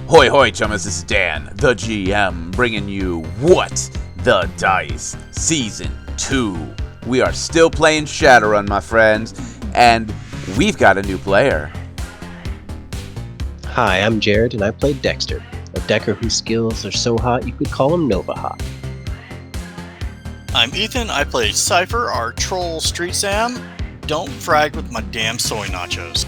Hoi hoi chummas, this is Dan, the GM, bringing you What the Dice Season 2. We are still playing Shadowrun, my friends, and we've got a new player. Hi, I'm Jared, and I play Dexter, a decker whose skills are so hot you could call him Nova Hot. I'm Ethan, I play Cypher, our troll street Sam. Don't frag with my damn soy nachos.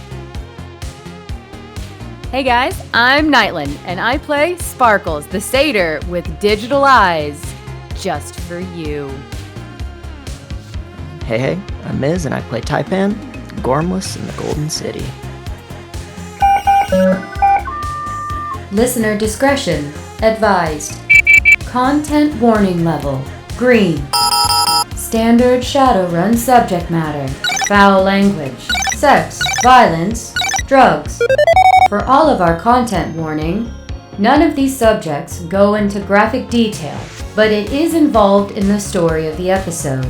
Hey guys, I'm Nightland, and I play Sparkles, the satyr with digital eyes, just for you. Hey, I'm Miz, and I play Taipan, Gormless in the Golden City. Listener discretion advised. Content warning level, green. Standard Shadowrun subject matter, foul language, sex, violence, drugs. For all of our content warning, none of these subjects go into graphic detail, but it is involved in the story of the episode.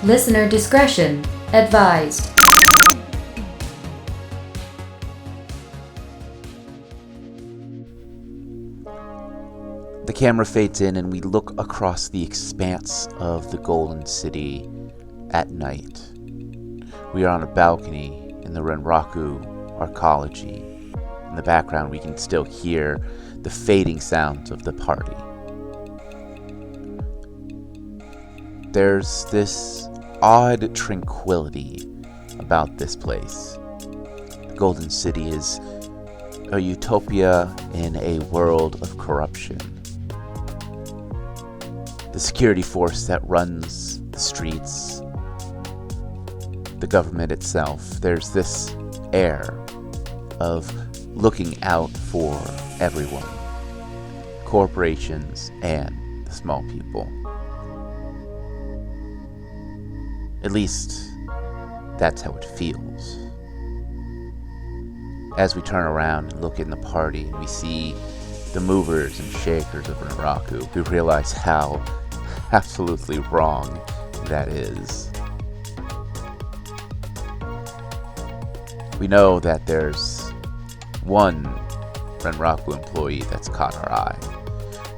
Listener discretion advised. The camera fades in and we look across the expanse of the Golden City at night. We are on a balcony in the Renraku Arcology. In the background, we can still hear the fading sounds of the party. There's this odd tranquility about this place. The Golden City is a utopia in a world of corruption. The security force that runs the streets, the government itself, there's this air of looking out for everyone, corporations and the small people. At least, that's how it feels. As we turn around and look in the party and we see the movers and shakers of Renraku, we realize how absolutely wrong that is. We know that there's one Renraku employee that's caught our eye.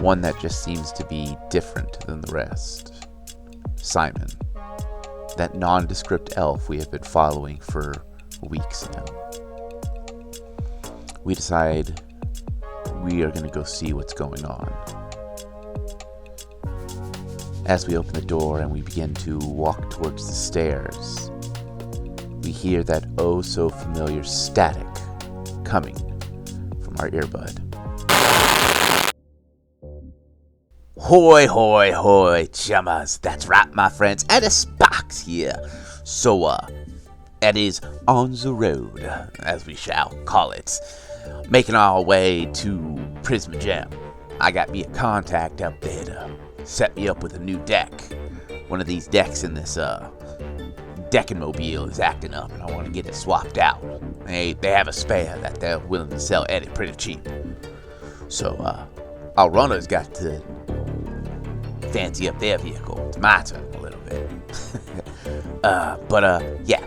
One that just seems to be different than the rest. Simon. That nondescript elf we have been following for weeks now. We decide we are going to go see what's going on. As we open the door and we begin to walk towards the stairs, we hear that oh so familiar static coming from our earbud. Hoi hoi hoi chummas, that's right my friends, and a Sparks here. So it is on the road, as we shall call it, making our way to Prisma Gem. I got me a contact up there to set me up with a new deck. One of these decks in this decking mobile is acting up and I want to get it swapped out. They have a spare that they're willing to sell at it pretty cheap. So our runner's got to fancy up their vehicle. It's my turn a little bit. Yeah.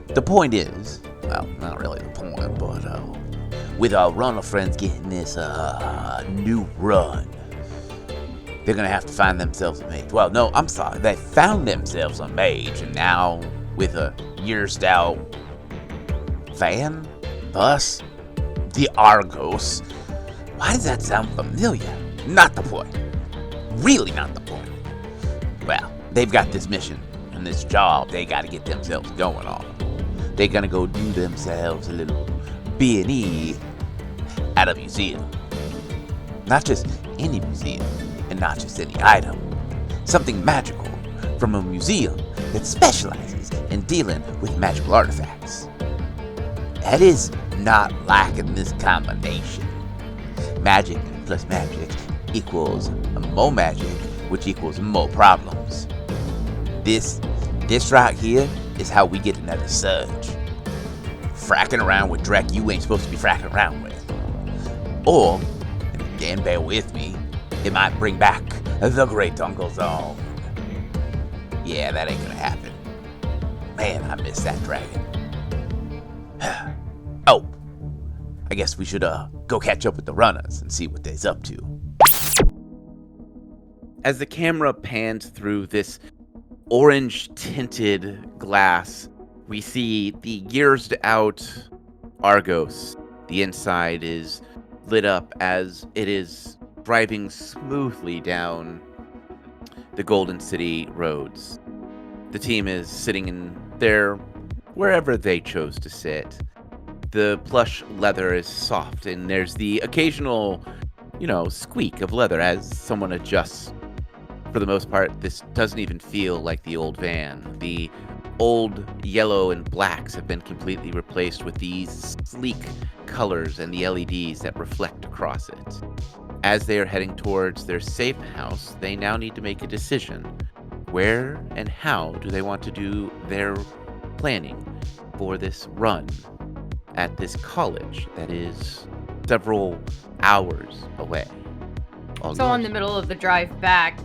The point is, well, not really the point, but with our runner friends getting this new run, they're going to have to find themselves a mage. Well, no, I'm sorry. They found themselves a mage, and now with a yearsed out van, bus, the Argos. Why does that sound familiar? Not the point. Really not the point. Well, they've got this mission and this job they got to get themselves going on. They're going to go do themselves a little B&E at a museum. Not just any museum. And not just any item. Something magical from a museum that specializes in dealing with magical artifacts. That is not lacking this combination. Magic plus magic equals more magic, which equals more problems. This right here is how we get another surge. Fracking around with Drek you ain't supposed to be fracking around with. Or, and again bear with me, it might bring back the Great Uncle Zone. Yeah, that ain't gonna happen. Man, I miss that dragon. Oh, I guess we should go catch up with the runners and see what they's up to. As the camera pans through this orange-tinted glass, we see the years-out Argos. The inside is lit up as it is driving smoothly down the Golden City roads. The team is sitting in their wherever they chose to sit. The plush leather is soft, and there's the occasional, squeak of leather as someone adjusts. For the most part, this doesn't even feel like the old van. The old yellow and blacks have been completely replaced with these sleek colors and the LEDs that reflect across it. As they are heading towards their safe house, they now need to make a decision. Where and how do they want to do their planning for this run at this college that is several hours away? So in the middle of the drive back,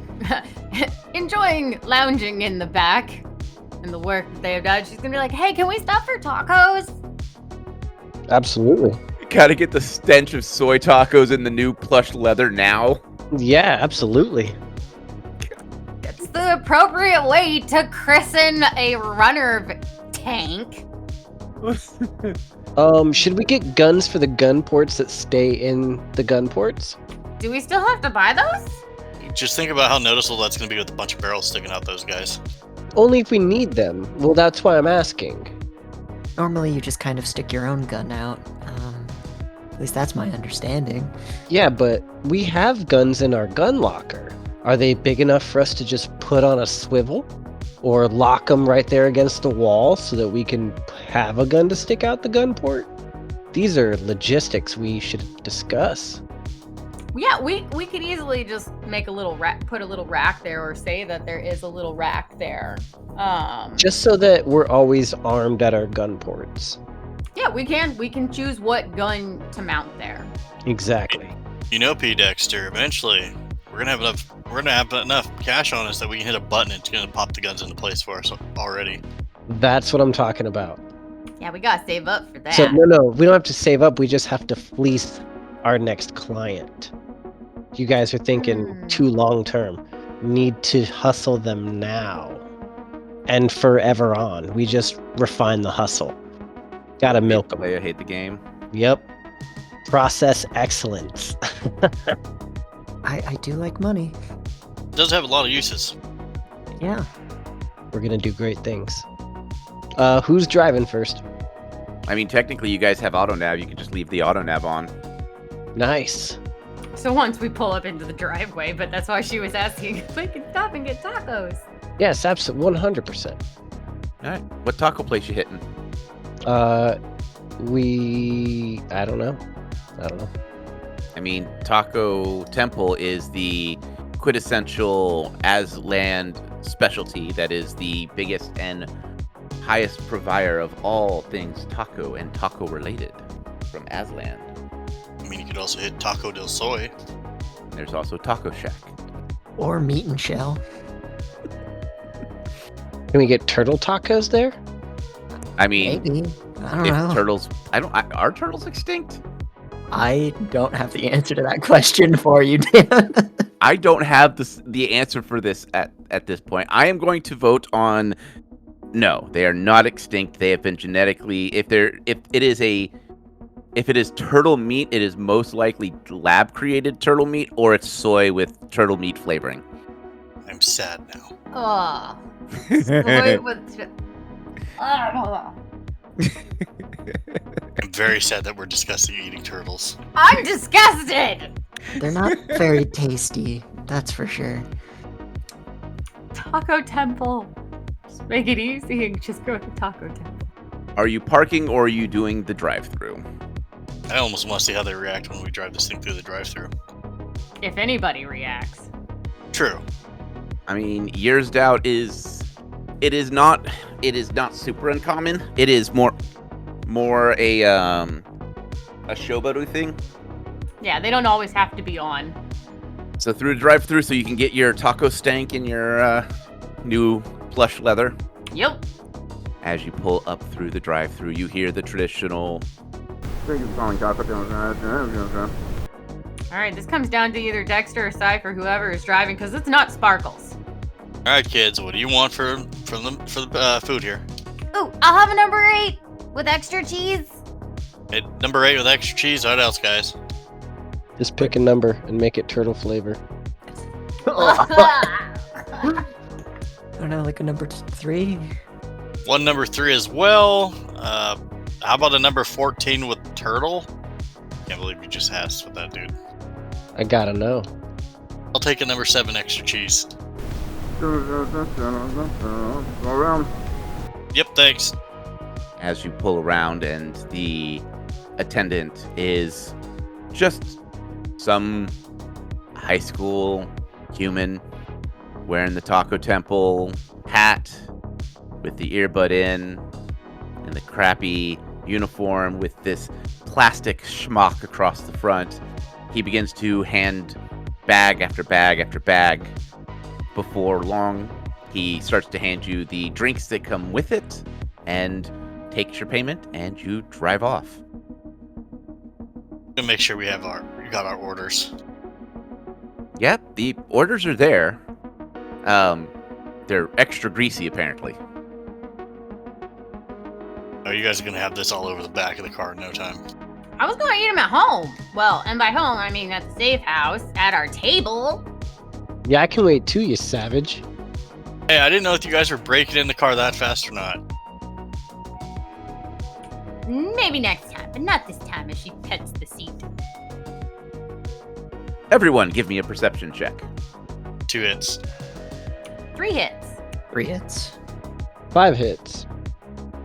enjoying lounging in the back and the work that they have done, she's gonna be like, hey, can we stop for tacos? Absolutely. Gotta get the stench of soy tacos in the new plush leather now. Yeah, absolutely. It's the appropriate way to christen a runner tank. Should we get guns for the gun ports that stay in the gun ports? Do we still have to buy those? Just think about how noticeable that's going to be with a bunch of barrels sticking out those guys. Only if we need them. Well, that's why I'm asking. Normally, you just kind of stick your own gun out. At least that's my understanding. Yeah, but we have guns in our gun locker. Are they big enough for us to just put on a swivel? Or lock them right there against the wall so that we can have a gun to stick out the gun port? These are logistics we should discuss. Yeah, we could easily just make a little rack, put a little rack there, or say that there is a little rack there. Just so that we're always armed at our gun ports. Yeah, we can choose what gun to mount there. Exactly. P. Dexter, eventually we're gonna have enough cash on us that we can hit a button and it's gonna pop the guns into place for us already. That's what I'm talking about. Yeah, we gotta save up for that. So no, we don't have to save up. We just have to fleece our next client. You guys are thinking too long term. Need to hustle them now and forever on. We just refine the hustle. Gotta milk them. I hate the game. Yep. Process excellence. I do like money. It does have a lot of uses. Yeah. We're gonna do great things. Who's driving first? I mean, technically, you guys have auto nav. You can just leave the auto nav on. Nice. So once we pull up into the driveway, but that's why she was asking if we could stop and get tacos. Yes, absolutely, 100%. All right. What taco place you hitting? I don't know. I mean, Taco Temple is the quintessential Aslan specialty that is the biggest and highest provider of all things taco and taco related from Aslan. I mean, you could also hit Taco del Soy. There's also Taco Shack. Or meat and shell. Can we get turtle tacos there? I mean, Maybe. I don't if know. turtles, are turtles extinct? I don't have the answer to that question for you, Dan. I don't have the answer for this at this point. I am going to vote on no. They are not extinct. They have been genetically. If it is turtle meat, it is most likely lab created turtle meat, or it's soy with turtle meat flavoring. I'm sad now. Oh. Soy with... Oh. I'm very sad that we're discussing eating turtles. I'm disgusted! They're not very tasty, that's for sure. Taco Temple. Just make it easy and just go to Taco Temple. Are you parking or are you doing the drive-through? I almost want to see how they react when we drive this thing through the drive-thru. If anybody reacts. True. I mean, years doubt is not super uncommon. It is more a showboaty thing. Yeah, they don't always have to be on. So through the drive-through, so you can get your taco stank in your new plush leather. Yep. As you pull up through the drive-through, you hear the traditional Alright, this comes down to either Dexter or Cypher, whoever is driving, because it's not Sparkles. All right, kids, what do you want for the food here? Ooh, I'll have a number 8 with extra cheese. Hey, number 8 with extra cheese. What else, guys? Just pick a number and make it turtle flavor. I don't know, like a number 3? One number 3 as well. How about a number 14 with turtle? Can't believe you just asked with that, dude. I gotta know. I'll take a number 7 extra cheese. Yep, thanks. As you pull around, and the attendant is just some high school human wearing the Taco Temple hat with the earbud in and the crappy uniform with this plastic schmuck across the front. He begins to hand bag after bag after bag. Before long, he starts to hand you the drinks that come with it and takes your payment, and you drive off. We'll make sure we got our orders. Yep, the orders are there. They're extra greasy, apparently. Oh, you guys are gonna have this all over the back of the car in no time. I was gonna eat them at home. Well, and by home, I mean at the safe house, at our table. Yeah, I can wait too, you savage. Hey, I didn't know if you guys were breaking in the car that fast or not. Maybe next time, but not this time as she pets the seat. Everyone, give me a perception check. 2 hits. 3 hits. 3 hits. 5 hits.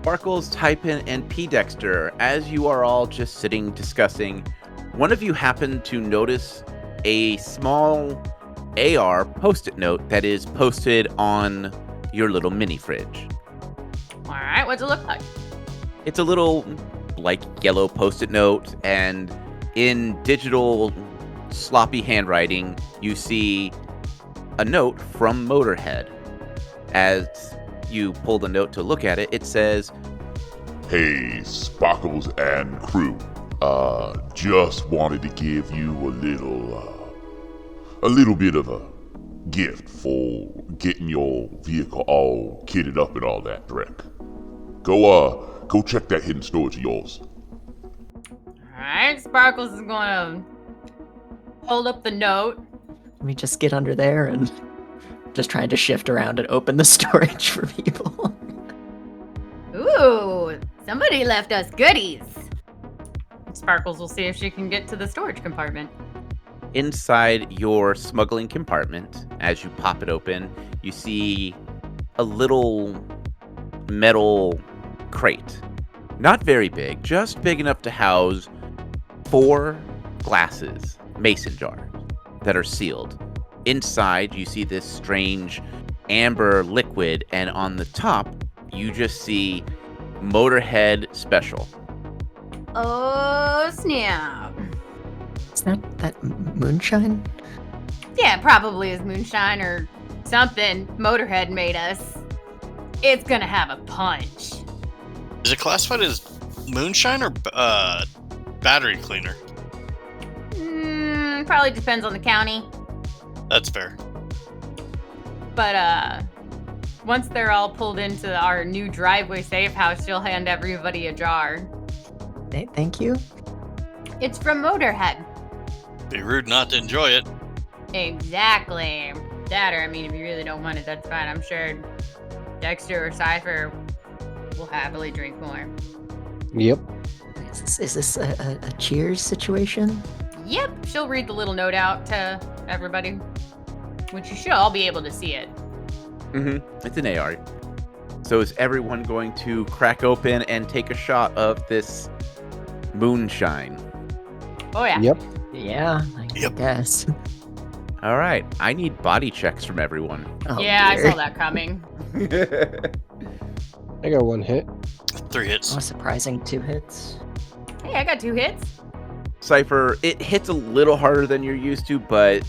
Sparkles, Typin, and P. Dexter, as you are all just sitting discussing, one of you happened to notice a small AR post-it note that is posted on your little mini fridge. Alright, what's it look like? It's a little, like, yellow post-it note, and in digital sloppy handwriting, you see a note from Motorhead. As you pull the note to look at it, it says, "Hey, Sparkles and crew. Just wanted to give you a little bit of a gift for getting your vehicle all kitted up and all that, Drek. Go check that hidden storage of yours." Alright, Sparkles is gonna hold up the note. Let me just get under there and just trying to shift around and open the storage for people. Ooh, somebody left us goodies. Sparkles will see if she can get to the storage compartment. inside your smuggling compartment, as you pop it open, you see a little metal crate. Not very big, just big enough to house 4 glasses, mason jars, that are sealed. Inside, you see this strange amber liquid, and on the top, you just see Motorhead Special. Oh, snap. Is that moonshine? Yeah, it probably is moonshine or something Motorhead made us. It's gonna have a punch. Is it classified as moonshine or battery cleaner? Probably depends on the county. That's fair. But once they're all pulled into our new driveway safe house, she'll hand everybody a jar. Thank you. It's from Motorhead. Be rude not to enjoy it. Exactly. That, or I mean, if you really don't want it, that's fine. I'm sure Dexter or Cypher will happily drink more. Yep. Is this a cheers situation? Yep, she'll read the little note out to everybody, which you should all be able to see it. It's an AR. So is everyone going to crack open and take a shot of this moonshine? Oh, yeah. Yep. Yeah, I Yep. guess. All right, I need body checks from everyone. Oh, Yeah, dear. I saw that coming. I got 1 hit. 3 hits. Oh, surprising 2 hits. Hey, I got 2 hits. Cypher, it hits a little harder than you're used to, but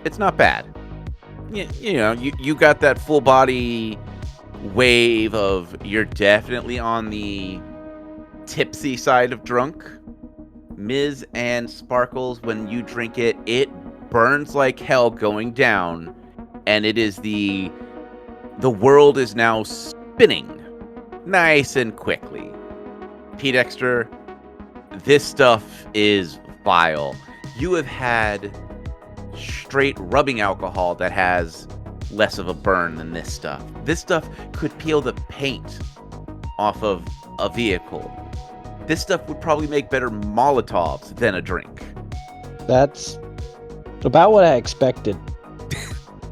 it's not bad. You know, you got that full body wave of you're definitely on the tipsy side of drunk. Miz and Sparkles, when you drink it, it burns like hell going down, and it is the world is now spinning nice and quickly. Pete Extra, this stuff is vile. You have had straight rubbing alcohol that has less of a burn than this stuff. This stuff could peel the paint off of a vehicle. This stuff would probably make better Molotovs than a drink. That's about what I expected,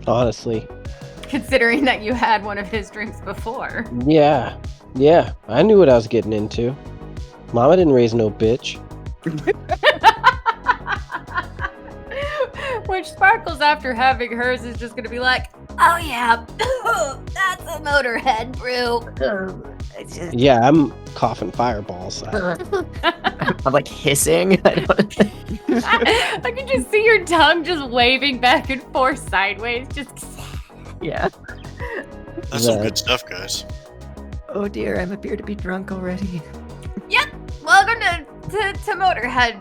honestly. Considering that you had one of his drinks before. Yeah, I knew what I was getting into. Mama didn't raise no bitch. Which Sparkles, after having hers, is just gonna be like, oh yeah, that's a Motorhead brew. Yeah, I'm coughing fireballs. I'm like hissing. I can just see your tongue just waving back and forth sideways. Just Yeah. That's some good stuff, guys. Oh dear, I'm appear to be drunk already. Yep. Welcome to Motorhead.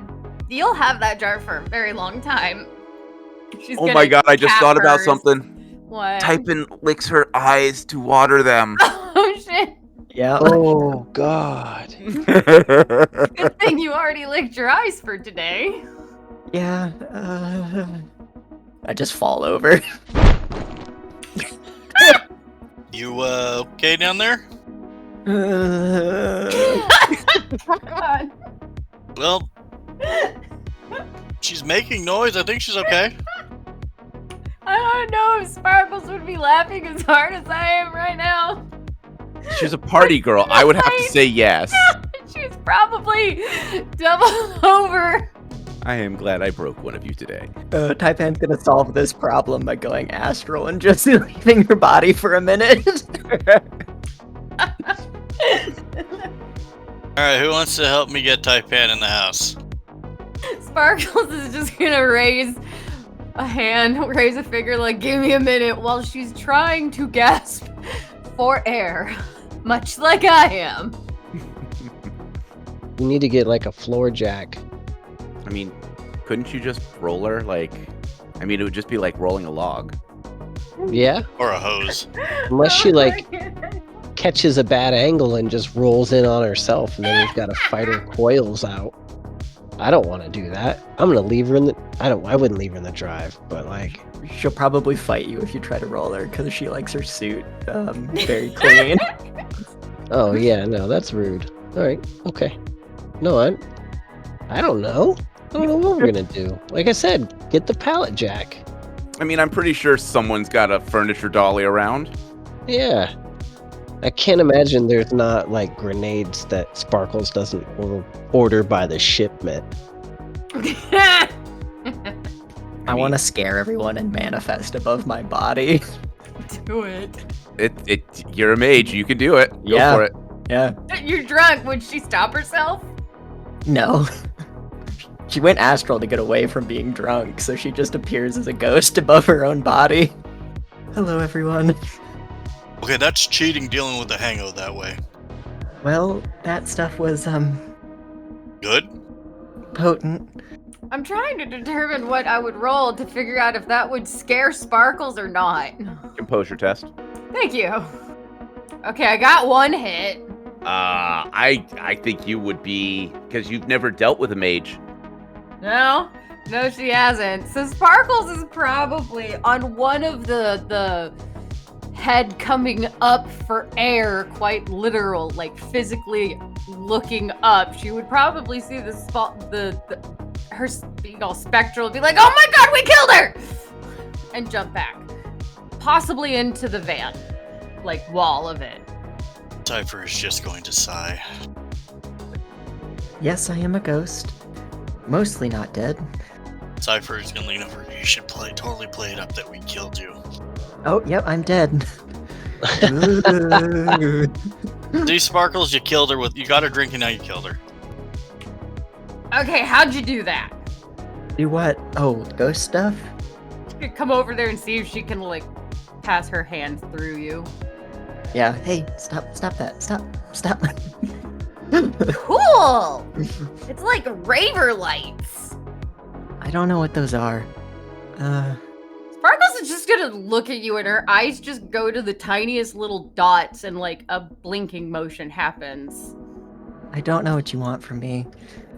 You'll have that jar for a very long time. She's Oh my god, I just thought about hers. something. What? Typin licks her eyes to water them. Oh shit. Yeah. Oh god. Good thing you already licked your eyes for today. Yeah. I just fall over. You okay down there? God. Well, she's making noise. I think she's okay. I don't know if Sparkles would be laughing as hard as I am right now. She's a party girl. I would have to say yes. She's probably doubled over. I am glad I broke one of you today. Taipan's gonna solve this problem by going astral and just leaving her body for a minute. Alright, who wants to help me get Taipan in the house? Sparkles is just gonna raise a hand, raise a finger, like, give me a minute, while she's trying to gasp for air, much like I am. You need to get like a floor jack. I mean, couldn't you just roll her? Like, I mean, it would just be like rolling a log. Yeah, Or a hose? unless she like catches a bad angle and just rolls in on herself, and then we've got to fight her coils out. I don't want to do that. I'm gonna leave her in the. I wouldn't leave her in the drive, but like. She'll probably fight you if you try to roll her because she likes her suit very clean. Oh yeah, no, that's rude. All right, okay. No, I don't know. I don't know what we're gonna do. Like I said, get the pallet jack. I mean, I'm pretty sure someone's got a furniture dolly around. Yeah. I can't imagine there's not like grenades that Sparkles doesn't order by the shipment. I want to scare everyone and manifest above my body. Do it. You're a mage. You can do it. Go Yeah. for it. Yeah. You're drunk. Would she stop herself? No. She went astral to get away from being drunk, so she just appears as a ghost above her own body. Hello, everyone. Okay, that's cheating dealing with the hangover that way. Well, that stuff was, Good? potent. I'm trying to determine what I would roll to figure out if that would scare Sparkles or not. Composure test. Thank you. Okay, I got one hit. I think you would be, because you've never dealt with a mage. No, she hasn't. So Sparkles is probably on one of the head coming up for air, quite literal, like physically looking up. She would probably see the spot, her being all spectral, be like, "Oh my god, we killed her!" and jump back, possibly into the van, like wall of it. Cypher is just going to sigh. Yes, I am a ghost. Mostly not dead. Cypher is gonna lean over. You should totally play it up that we killed you. Oh, yep, I'm dead. See, Sparkles, you killed her with. You got her drinking, now you killed her. Okay, how'd you do that? Do what? Oh, ghost stuff? You could come over there and see if she can like pass her hand through you. Yeah, hey, stop that, stop. Cool! It's like raver lights. I don't know what those are. Sparkles is just gonna look at you and her eyes just go to the tiniest little dots and like a blinking motion happens. I don't know what you want from me.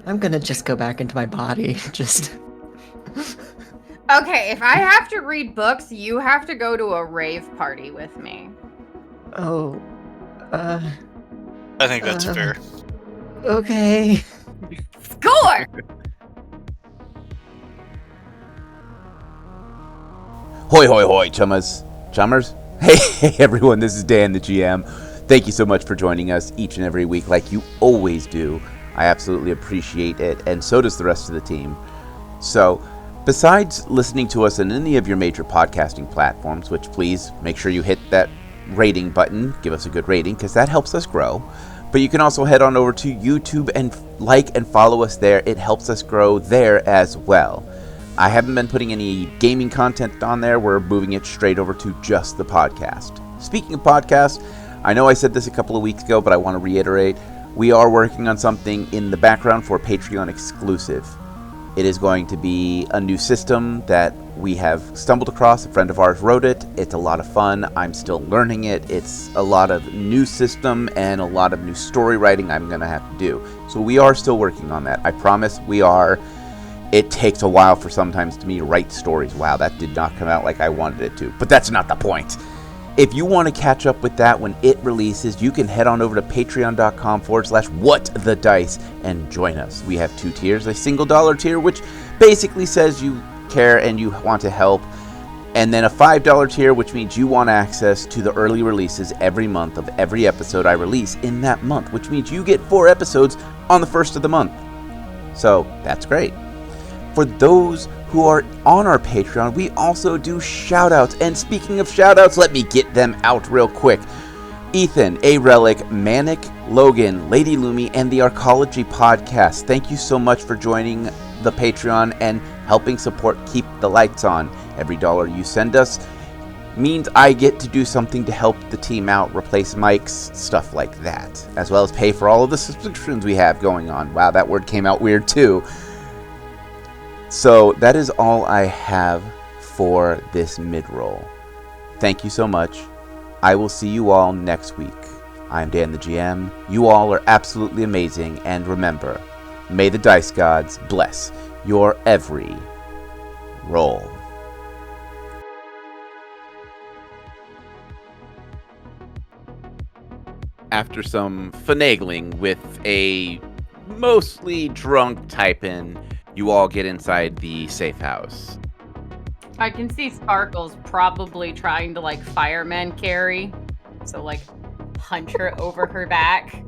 I'm gonna just go back into my body. Just. Okay, if I have to read books, you have to go to a rave party with me. Oh. I think that's fair. Okay. Score! Hoi hoi hoi, chummers. Hey everyone, this is Dan the GM. Thank you so much for joining us each and every week like you always do. I absolutely appreciate it, and so does the rest of the team. So, besides listening to us on any of your major podcasting platforms, which please make sure you hit that rating button, give us a good rating, because that helps us grow. But you can also head on over to YouTube and like and follow us there. It helps us grow there as well. I haven't been putting any gaming content on there. We're moving it straight over to just the podcast. Speaking of podcasts, I know I said this a couple of weeks ago, but I want to reiterate. We are working on something in the background for Patreon exclusive. It is going to be a new system that we have stumbled across. A friend of ours wrote it. It's a lot of fun. I'm still learning it. It's a lot of new system and a lot of new story writing I'm going to have to do. So we are still working on that. I promise we are. It takes a while for sometimes to me to write stories. Wow, that did not come out like I wanted it to. But that's not the point. If you want to catch up with that when it releases, you can head on over to patreon.com/whatthedice and join us. We have 2 tiers, a single dollar tier, which basically says you care and you want to help, and then a $5 tier, which means you want access to the early releases every month of every episode I release in that month, which means you get 4 episodes on the first of the month. So that's great. For those who are on our Patreon, we also do shout-outs. And speaking of shout-outs, let me get them out real quick. Ethan, A Relic, Manic, Logan, Lady Lumi, and the Arcology Podcast. Thank you so much for joining the Patreon and helping support Keep the Lights On. Every dollar you send us means I get to do something to help the team out, replace mics, stuff like that, as well as pay for all of the subscriptions we have going on. Wow, that word came out weird too. So that is all I have for this mid-roll. Thank you so much. I will see you all next week. I'm Dan the GM. You all are absolutely amazing, and remember, may the dice gods bless your every roll. After some finagling with a mostly drunk type-in, you all get inside the safe house. I can see Sparkles probably trying to like fireman carry. So like hunch her over her back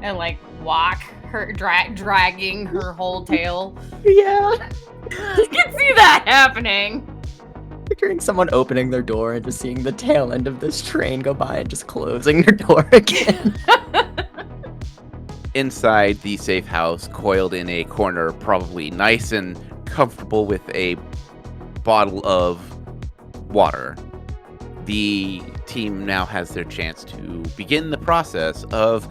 and like walk her, dragging her whole tail. Yeah. I can see that happening. Picturing someone opening their door and just seeing the tail end of this train go by and just closing their door again. Inside the safe house, coiled in a corner, probably nice and comfortable with a bottle of water, the team now has their chance to begin the process of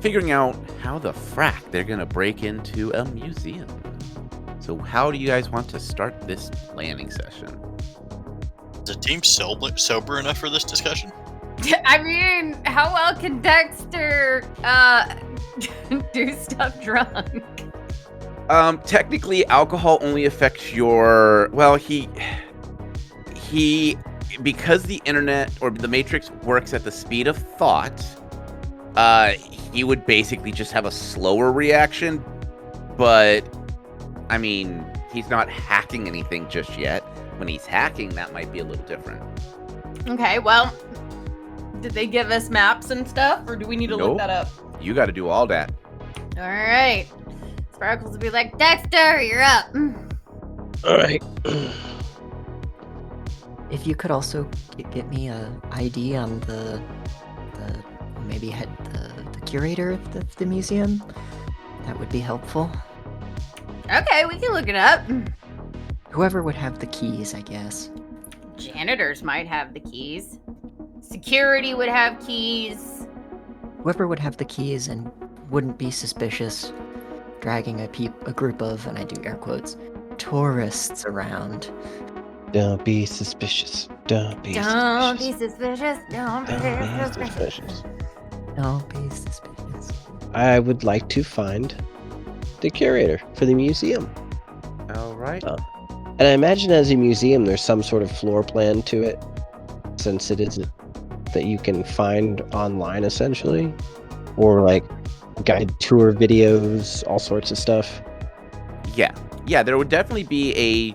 figuring out how the frack they're going to break into a museum. So how do you guys want to start this planning session? Is the team sober enough for this discussion? I mean, how well can Dexter do stuff drunk? Technically, alcohol only affects your... Well, he... Because the internet or the Matrix works at the speed of thought, he would basically just have a slower reaction. But, I mean, he's not hacking anything just yet. When he's hacking, that might be a little different. Okay, well... Did they give us maps and stuff, or do we need to look that up? You got to do all that. All right. Sparkles will be like, Dexter, you're up. All right. If you could also get me a ID on the curator of the museum, that would be helpful. Okay, we can look it up. Whoever would have the keys, I guess. Janitors might have the keys. Security would have keys. Whoever would have the keys and wouldn't be suspicious dragging a group of, and I do air quotes, tourists around. Don't be suspicious. Don't be Don't be suspicious. suspicious. Don't be Don't be suspicious. suspicious. Don't be suspicious. I would like to find the curator for the museum. All right. And I imagine as a museum, there's some sort of floor plan to it, since it is that you can find online, essentially, or like guided tour videos, all sorts of stuff. Yeah, there would definitely be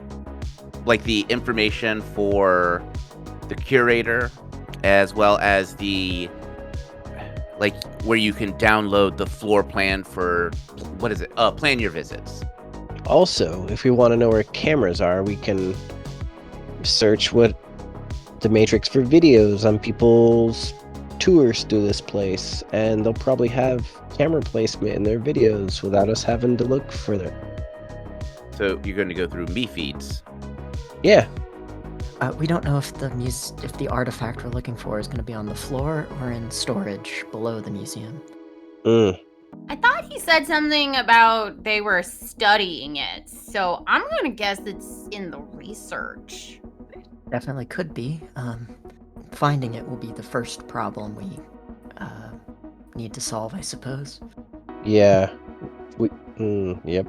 the information for the curator, as well as the where you can download the floor plan for plan your visits. Also, if we want to know where cameras are, we can search what the matrix for videos on people's tours through this place, and they'll probably have camera placement in their videos without us having to look further. So you're going to go through me feeds. Yeah, We don't know if the artifact we're looking for is going to be on the floor or in storage below the museum. I thought he said something about they were studying it, so I'm gonna guess it's in the research. Definitely could be. Finding it will be the first problem we need to solve, I suppose. yeah. Yep.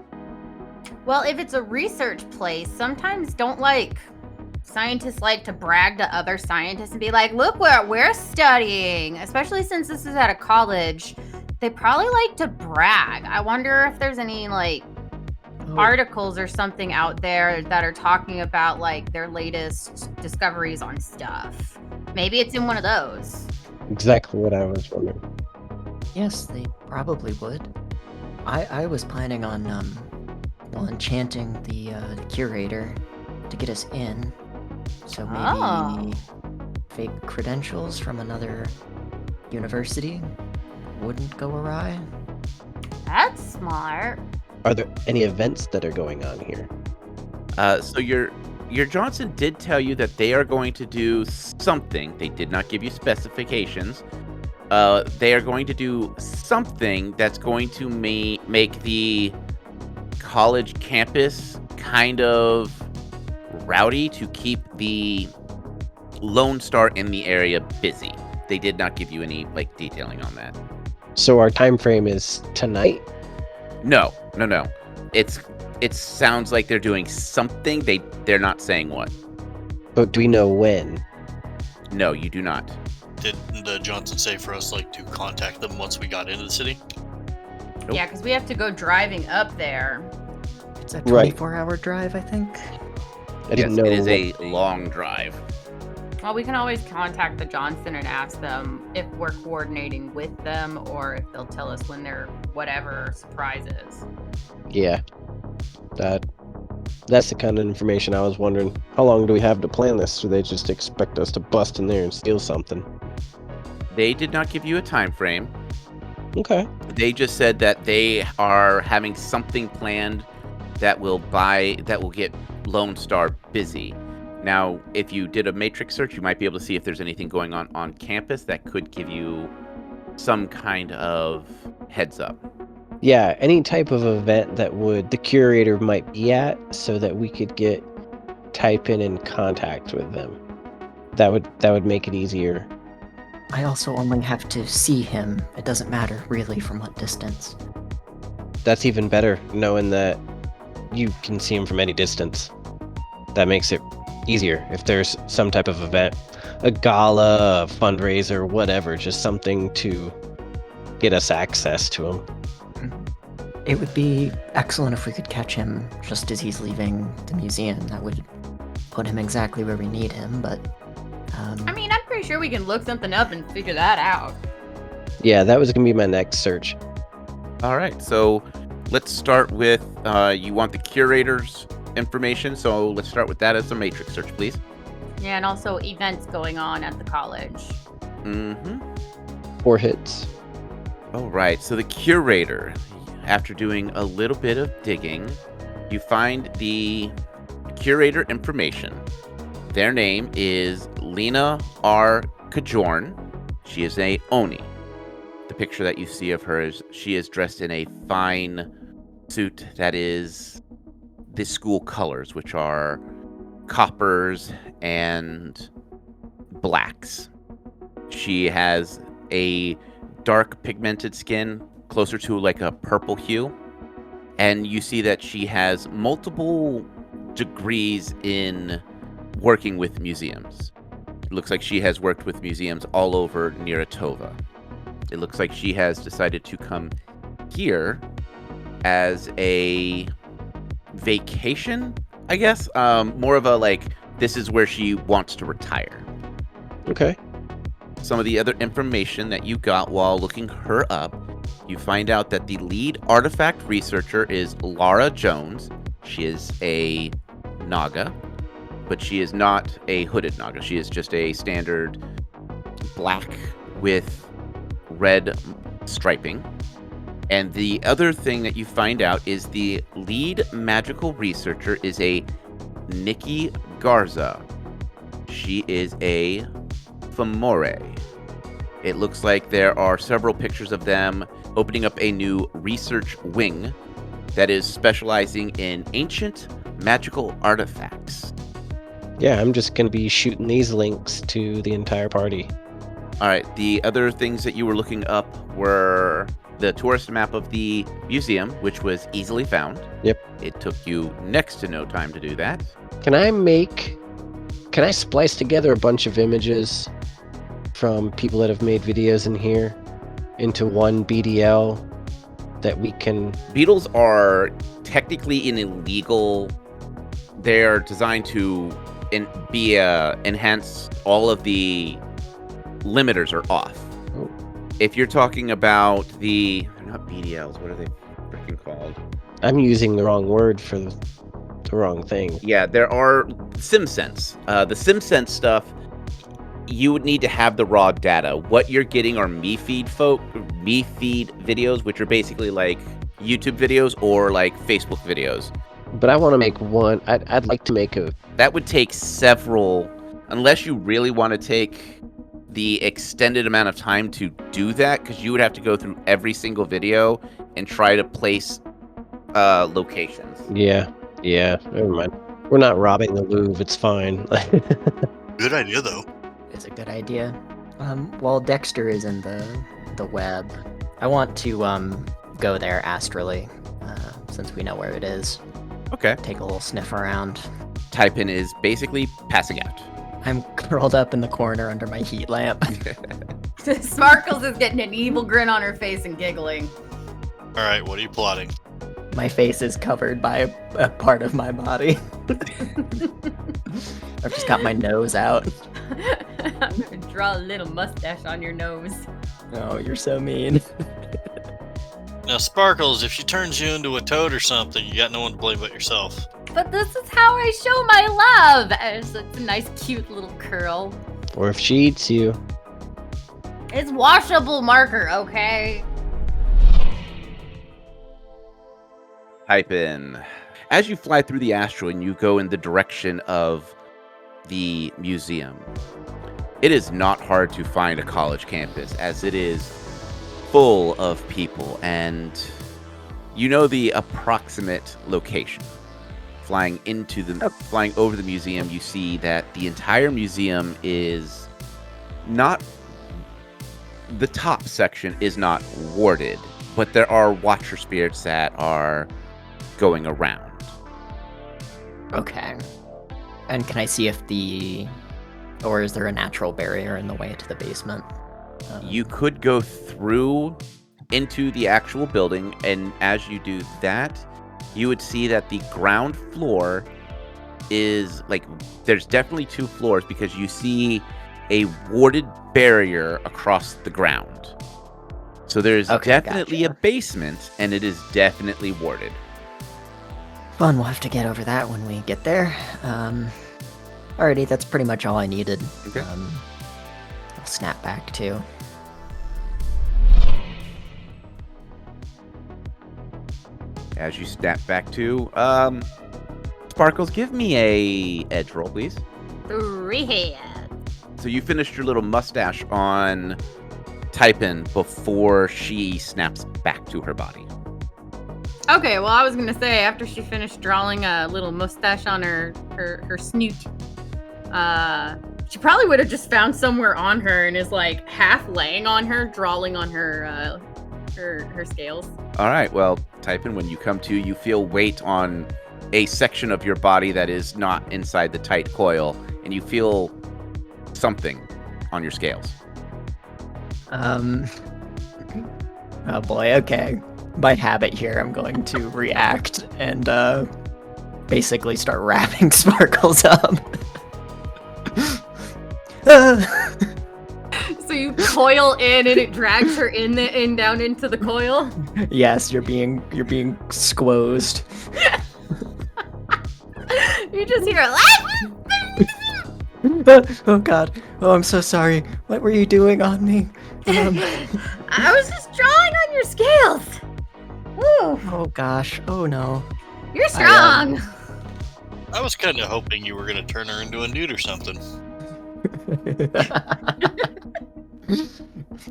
Well, if it's a research place, sometimes scientists like to brag to other scientists and be like, look what we're studying, especially since this is at a college. They probably like to brag. I wonder if there's any articles or something out there that are talking about their latest discoveries on stuff. Maybe it's in one of those. Exactly what I was wondering. Yes, they probably would. I was planning on enchanting the curator to get us in. So maybe fake credentials from another university wouldn't go awry. That's smart. Are there any events that are going on here? So your Johnson did tell you that they are going to do something. They did not give you specifications. They are going to do something that's going to make the college campus kind of rowdy to keep the Lone Star in the area busy. They did not give you any detailing on that. So our time frame is tonight? No. It sounds like they're doing something. They're not saying what. But do we know when? No, you do not. Did the Johnson say for us to contact them once we got into the city? Nope. Yeah, because we have to go driving up there. It's a Right. 24-hour drive, I think. I didn't Yes, know. it is a long drive. Well, we can always contact the Johnson and ask them if we're coordinating with them or if they'll tell us when their whatever surprise is. Yeah. That's the kind of information I was wondering. How long do we have to plan this? Do they just expect us to bust in there and steal something? They did not give you a time frame. Okay. They just said that they are having something planned that will get Lone Star busy. Now, if you did a matrix search, you might be able to see if there's anything going on campus that could give you some kind of heads up. Yeah, any type of event that the curator might be at, so that we could type in contact with them. That would make it easier. I also only have to see him. It doesn't matter really from what distance. That's even better, knowing that you can see him from any distance. That makes it easier if there's some type of event, a gala, a fundraiser, whatever, just something to get us access to him. It would be excellent if we could catch him just as he's leaving the museum. That would put him exactly where we need him, but... I mean, I'm pretty sure we can look something up and figure that out. Yeah, that was going to be my next search. All right, so let's start with, you want the curator's information, so let's start with that as a matrix search, please. Yeah, and also events going on at the college. Mm-hmm. 4 hits. All right, so the curator, after doing a little bit of digging, you find the curator information. Their name is Lena R. Kajorn. She is a Oni. The picture that you see of her is she is dressed in a fine suit that is the school colors, which are coppers and blacks. She has a dark pigmented skin, closer to like a purple hue. And you see that she has multiple degrees in working with museums. It looks like she has worked with museums all over Niratova. It looks like she has decided to come here as a vacation, I guess. More of a like, this is where she wants to retire. Okay. Some of the other information that you got while looking her up, you find out that the lead artifact researcher is Lara Jones. She is a Naga, but she is not a hooded Naga. She is just a standard black with red striping. And the other thing that you find out is the lead magical researcher is a Nikki Garza. She is a Famore. It looks like there are several pictures of them opening up a new research wing that is specializing in ancient magical artifacts. Yeah, I'm just going to be shooting these links to the entire party. All right, the other things that you were looking up were the tourist map of the museum, which was easily found. Yep. It took you next to no time to do that. Can I splice together a bunch of images from people that have made videos in here into one BDL that we can... Beetles are technically an illegal... They're designed to enhance all of the limiters are off. Oh. If you're talking about they're not BDLs, what are they freaking called? I'm using the wrong word for the wrong thing. Yeah, there are SimSense. The SimSense stuff, you would need to have the raw data. What you're getting are me feed videos, which are basically like YouTube videos or like Facebook videos. But I want to make one. I'd like to make a... That would take several, unless you really want to take the extended amount of time to do that, because you would have to go through every single video and try to place locations. Yeah, never mind. We're not robbing the Louvre, it's fine. Good idea, though. It's a good idea. While Dexter is in the web, I want to go there astrally, since we know where it is. Okay. Take a little sniff around. Typin is basically passing out. I'm curled up in the corner under my heat lamp. Sparkles is getting an evil grin on her face and giggling. All right, what are you plotting? My face is covered by a part of my body. I've just got my nose out. I'm gonna draw a little mustache on your nose. Oh, you're so mean. Now, Sparkles, if she turns you into a toad or something, you got no one to blame but yourself. But this is how I show my love. It's a nice, cute little curl. Or if she eats you. It's washable marker, okay? Typin. As you fly through the astral and you go in the direction of the museum, it is not hard to find a college campus, as it is full of people, and you know the approximate location. Flying over the museum, you see that the entire museum is not... The top section is not warded, but there are watcher spirits that are going around. Okay. And can I see if or is there a natural barrier in the way to the basement? You could go through into the actual building, and as you do that, you would see that the ground floor is like, there's definitely 2 floors, because you see a warded barrier across the ground. So there's definitely a basement, and it is definitely warded. Fun, we'll have to get over that when we get there. Alrighty, that's pretty much all I needed. Okay. I'll snap back too. As you snap back to, Sparkles, give me a edge roll, please. 3 head. So you finished your little mustache on type in before she snaps back to her body. Okay, well, I was gonna say after she finished drawing a little mustache on her snoot, she probably would have just found somewhere on her and is like half laying on her, drawing on her scales. All right, well, type in when you come to. You feel weight on a section of your body that is not inside the tight coil, and you feel something on your scales. Oh boy, okay. By habit here, I'm going to react and basically start wrapping Sparkles up. So you coil in and it drags her in down into the coil? Yes, you're being squozed. You just hear Oh god. Oh, I'm so sorry. What were you doing on me? I was just drawing on your scales. Woo. Oh gosh. Oh no. You're strong. I was kind of hoping you were going to turn her into a nude or something.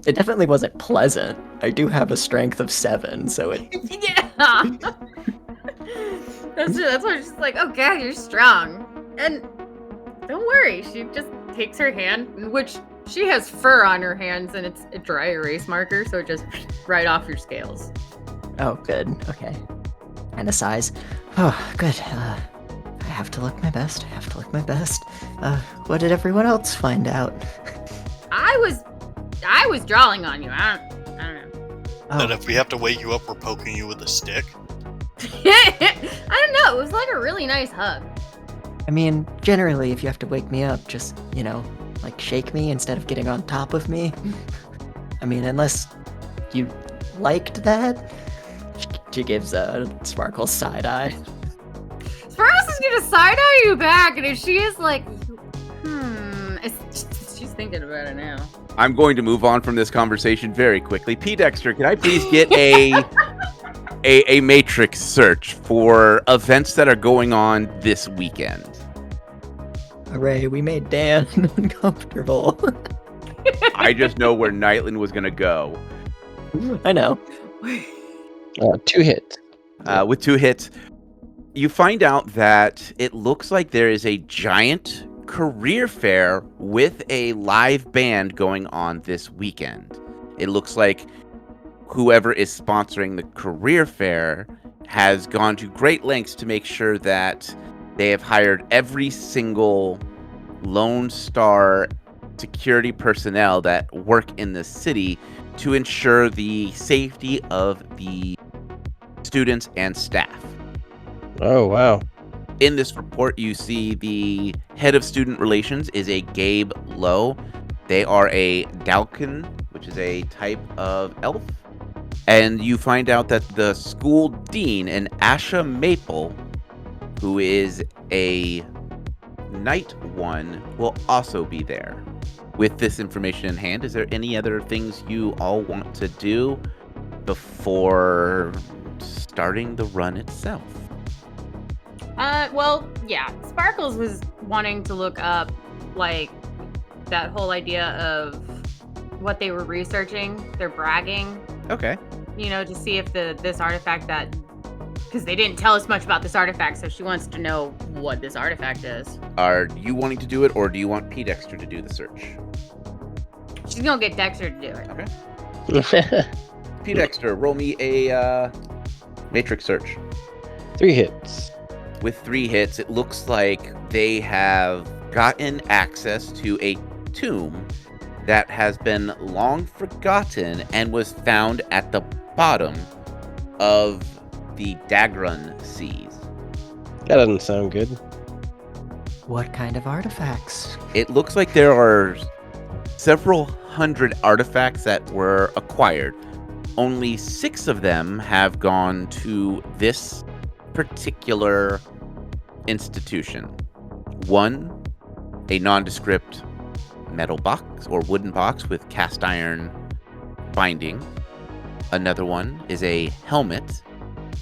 It definitely wasn't pleasant. I do have a strength of 7, so it. Yeah. That's why she's like, oh god, you're strong. And don't worry, she just takes her hand, which she has fur on her hands, and it's a dry erase marker, so it just right off your scales. Oh, good. Okay. And a size. Oh, good. I have to look my best. What did everyone else find out? I was drawing on you. I don't know. Oh. And if we have to wake you up, we're poking you with a stick. I don't know. It was like a really nice hug. I mean, generally, if you have to wake me up, just, like shake me instead of getting on top of me. I mean, unless you liked that. She gives Sparkle side eye. Sparkles is gonna side eye you back, and if she is like, she's thinking about it now. I'm going to move on from this conversation very quickly. P. Dexter, can I please get a matrix search for events that are going on this weekend? Hooray, we made Dan uncomfortable. I just know where Nightland was going to go. I know. 2 hits. With 2 hits, you find out that it looks like there is a giant career fair with a live band going on this weekend. It looks like whoever is sponsoring the career fair has gone to great lengths to make sure that they have hired every single Lone Star security personnel that work in the city to ensure the safety of the students and staff. Oh, wow. In this report, you see the head of student relations is a Gabe Lowe. They are a Dalkin, which is a type of elf. And you find out that the school dean, an Asha Maple, who is a Night One, will also be there. With this information in hand, is there any other things you all want to do before starting the run itself? Well, yeah. Sparkles was wanting to look up, like, that whole idea of what they were researching. They're bragging. Okay. To see if this artifact because they didn't tell us much about this artifact, so she wants to know what this artifact is. Are you wanting to do it, or do you want P. Dexter to do the search? She's gonna get Dexter to do it. Okay. P. Dexter, roll me a matrix search. 3 hits. With 3 hits, it looks like they have gotten access to a tomb that has been long forgotten and was found at the bottom of the Dagron Seas. That doesn't sound good. What kind of artifacts? It looks like there are several hundred artifacts that were acquired. Only 6 of them have gone to this particular institution. 1, a nondescript metal box or wooden box with cast iron binding. Another one is a helmet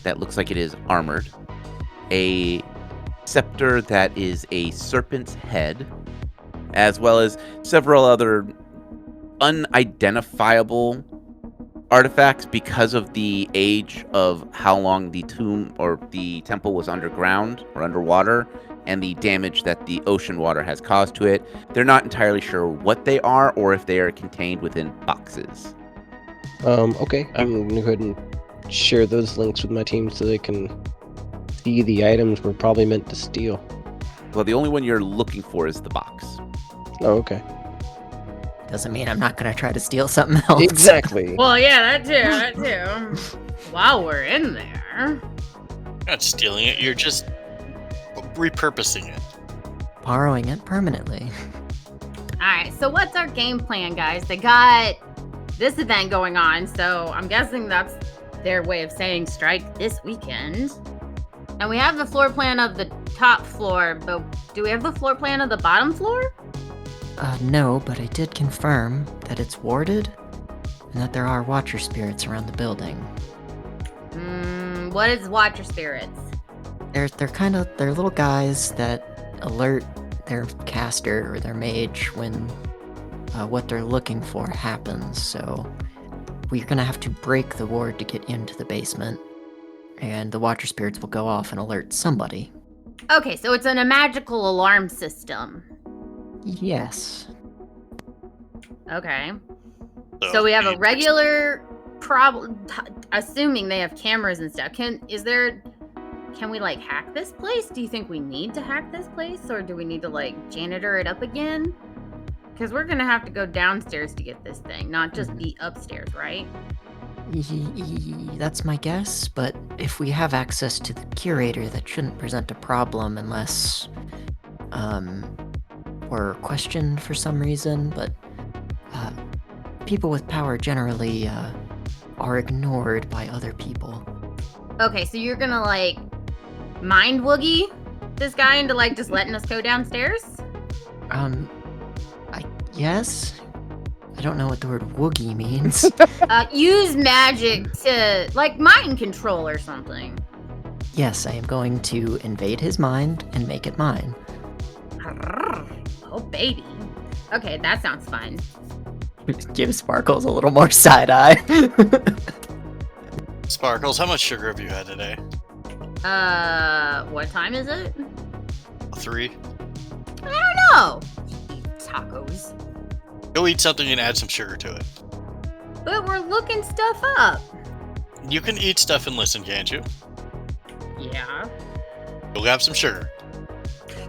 that looks like it is armored. A scepter that is a serpent's head, as well as several other unidentifiable artifacts because of the age of how long the tomb or the temple was underground or underwater and the damage that the ocean water has caused to it. They're not entirely sure what they are or if they are contained within boxes. Okay, I'm gonna go ahead and share those links with my team so they can see the items we're probably meant to steal. Well, the only one you're looking for is the box. Oh, okay. Doesn't mean I'm not gonna try to steal something else. Exactly. Well, yeah, that too. While we're in there. You're not stealing it, you're just repurposing it. Borrowing it permanently. Alright, so what's our game plan, guys? They got this event going on, so I'm guessing that's their way of saying strike this weekend. And we have the floor plan of the top floor, but do we have the floor plan of the bottom floor? No, but I did confirm that it's warded and that there are watcher spirits around the building. What is watcher spirits? They're little guys that alert their caster or their mage when what they're looking for happens. So we're gonna have to break the ward to get into the basement, and the watcher spirits will go off and alert somebody. Okay, so it's a magical alarm system. Yes. Okay. So we have a regular problem, assuming they have cameras and stuff. Can we like hack this place? Do you think we need to hack this place, or do we need to like janitor it up again? Because we're gonna have to go downstairs to get this thing, not just be upstairs, right? That's my guess, but if we have access to the curator, that shouldn't present a problem unless we're questioned for some reason, but people with power generally are ignored by other people. Okay, so you're gonna like mind woogie this guy into like just letting us go downstairs? Yes? I don't know what the word woogie means. Use magic to like mind control or something. Yes, I am going to invade his mind and make it mine. Oh baby. Okay, that sounds fun. Give Sparkles a little more side eye. Sparkles, how much sugar have you had today? What time is it? 3. I don't know. Eat tacos. Go eat something and add some sugar to it. But we're looking stuff up. You can eat stuff and listen, can't you? Yeah. Go have some sugar.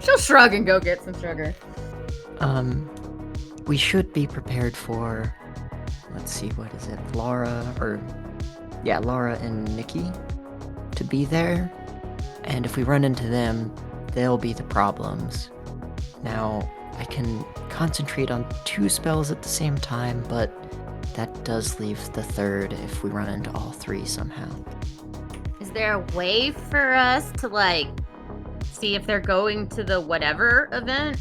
She'll shrug and go get some sugar. We should be prepared for, let's see, what is it? Laura and Nikki to be there. And if we run into them, they'll be the problems. Now, I can concentrate on 2 spells at the same time, but that does leave the third if we run into all 3 somehow. Is there a way for us to like see if they're going to the whatever event?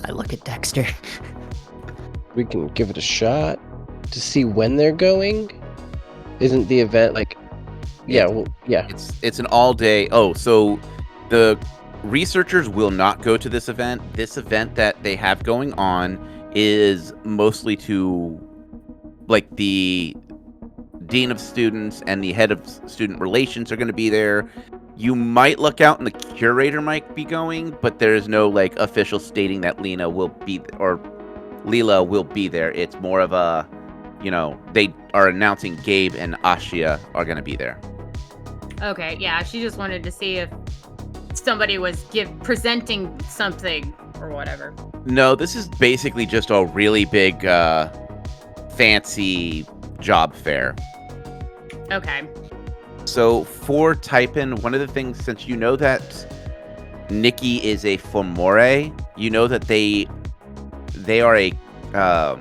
I look at Dexter. We can give it a shot to see when they're going. Isn't the event like? Yeah, well, yeah. It's an all day. Oh, so the researchers will not go to this event. This event that they have going on is mostly to, like, the dean of students and the head of student relations are going to be there. You might look out and the curator might be going, but there's no like official stating that Leela will be there. It's more of a, they are announcing Gabe and Ashia are going to be there. Okay, yeah, she just wanted to see if somebody was presenting something or whatever. No, this is basically just a really big, fancy job fair. Okay. So for Typin, one of the things, since you know that Nikki is a Fomore, you know that they are a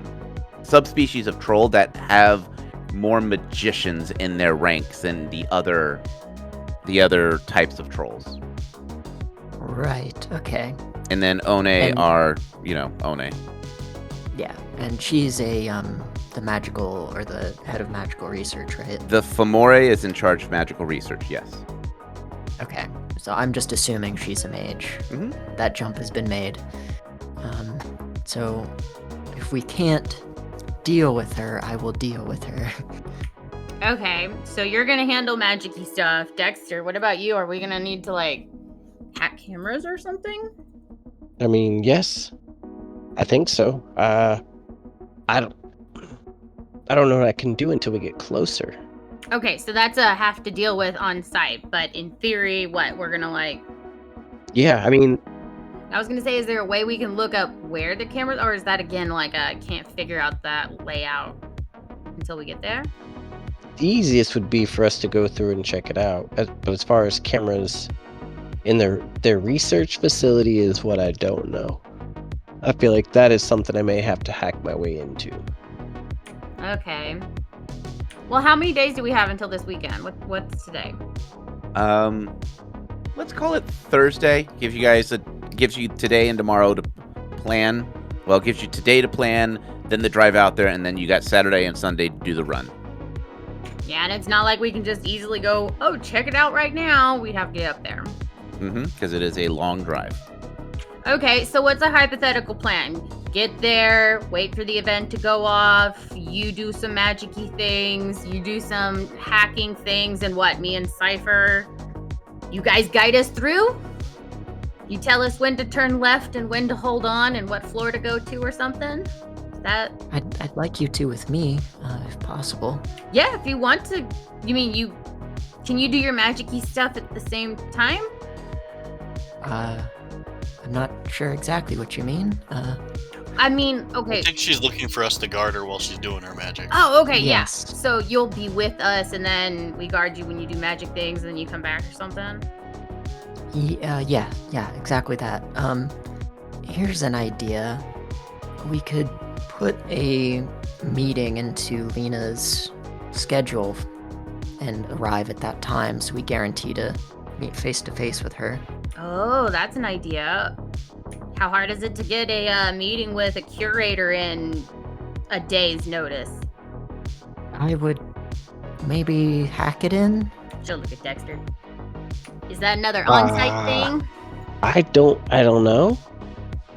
subspecies of troll that have more magicians in their ranks than the other types of trolls. Right, okay. And then One are, One. Yeah, and she's the magical, or the head of magical research, right? The Fomore is in charge of magical research, yes. Okay, so I'm just assuming she's a mage. Mm-hmm. That jump has been made. So if we can't deal with her, I will deal with her. Okay, so you're gonna handle magic-y stuff. Dexter, what about you? Are we gonna need to, like, hack cameras or something? I mean, yes. I think so. I don't know what I can do until we get closer. Okay, so that's a have to deal with on site, but in theory, what? We're gonna, like... Yeah, I mean, I was gonna say, is there a way we can look up where the cameras... Or is that, again, like, I can't figure out that layout until we get there? the easiest would be for us to go through and check it out. But as far as cameras in their research facility is what I don't know. I feel like that is something I may have to hack my way into. Okay. Well, how many days do we have until this weekend? What's today? Let's call it Thursday. Gives you today and tomorrow to plan. Well, it gives you today to plan, then the drive out there, and then you got Saturday and Sunday to do the run. Yeah, and it's not like we can just easily go, oh, check it out right now. We'd have to get up there. Because it is a long drive. Okay, so what's a hypothetical plan? Get there, wait for the event to go off, you do some magic-y things, you do some hacking things, and what, me and Cypher, you guys guide us through? You tell us when to turn left and when to hold on and what floor to go to or something? Is that... I'd like you to with me, if possible. Yeah, if you want to. You mean can you do your magic-y stuff at the same time? I'm not sure exactly what you mean. I mean, okay. I think she's looking for us to guard her while she's doing her magic. Oh, okay, Yes. yeah. So you'll be with us, and then we guard you when you do magic things, and then you come back or something? Yeah, exactly that. Here's an idea. We could put a meeting into Lena's schedule and arrive at that time, so we guarantee to meet face to face with her. Oh, that's an idea. How hard is it to get a meeting with a curator in a day's notice? I would maybe hack it in. She'll look at Dexter. Is that another on-site thing? I don't know.